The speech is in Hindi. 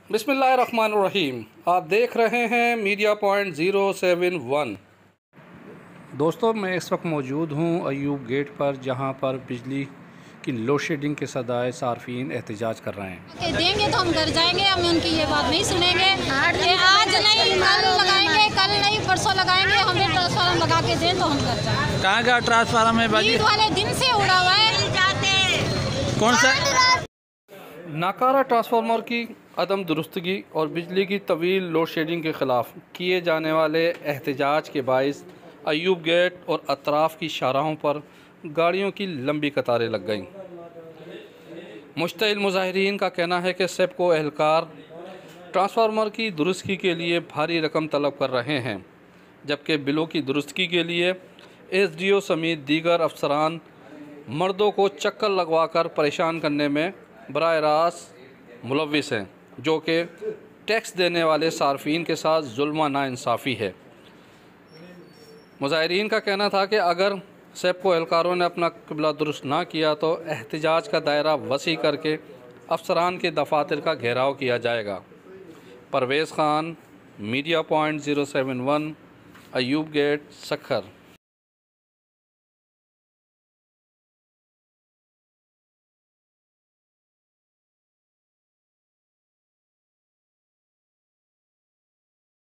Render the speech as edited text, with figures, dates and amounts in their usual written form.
बिस्मिल्लाहिर्रहमानिर्रहीम। आप देख रहे हैं मीडिया पॉइंट 071। दोस्तों, मैं इस वक्त मौजूद हूँ अयूब गेट पर, जहाँ पर बिजली की लोड शेडिंग के सदाए सार्फिन एहतजाज कर रहे हैं। देंगे तो हम घर जाएंगे, हम उनकी ये बात नहीं सुनेंगे। आज नहीं कल लगाएंगे, कल नहीं परसों लगाएंगे। हमें ट्रांसफार्मर लगा के दें तो हम घर जाएंगे। कहाँ का ट्रांसफार्मर है बाजी? ईद वाले दिन से उड़ा हुआ है। कौन सा? नाकारा ट्रांसफार्मर की अदम दुरुस्तगी और बिजली की तवील लोड शेडिंग के ख़िलाफ़ किए जाने वाले एहतजाज के बाइस अयूब गेट और अतराफ़ की शाहराहों पर गाड़ियों की लंबी कतारें लग गईं। मुश्तइल मुज़ाहिरीन का कहना है कि सेपको एहलकार ट्रांसफार्मर की दुरुस्तगी के लिए भारी रकम तलब कर रहे हैं, जबकि बिलों की दुरुस्तगी के लिए SDO समेत दीगर अफसरान मर्दों को चक्कर लगवाकर परेशान करने में बराह रास्त मुलव्विस हैं, जो कि टैक्स देने वाले सार्फिन के साथ जुल्म नाइंसाफ़ी है। मुज़ाहिरीन का कहना था कि अगर सेपको एहलकारों ने अपना क़िबला दुरुस्त ना किया तो एहतजाज का दायरा वसी करके अफसरान के दफातर का घेराव किया जाएगा। Parvez Khan, media point 071, Ayub gate, Sukkur.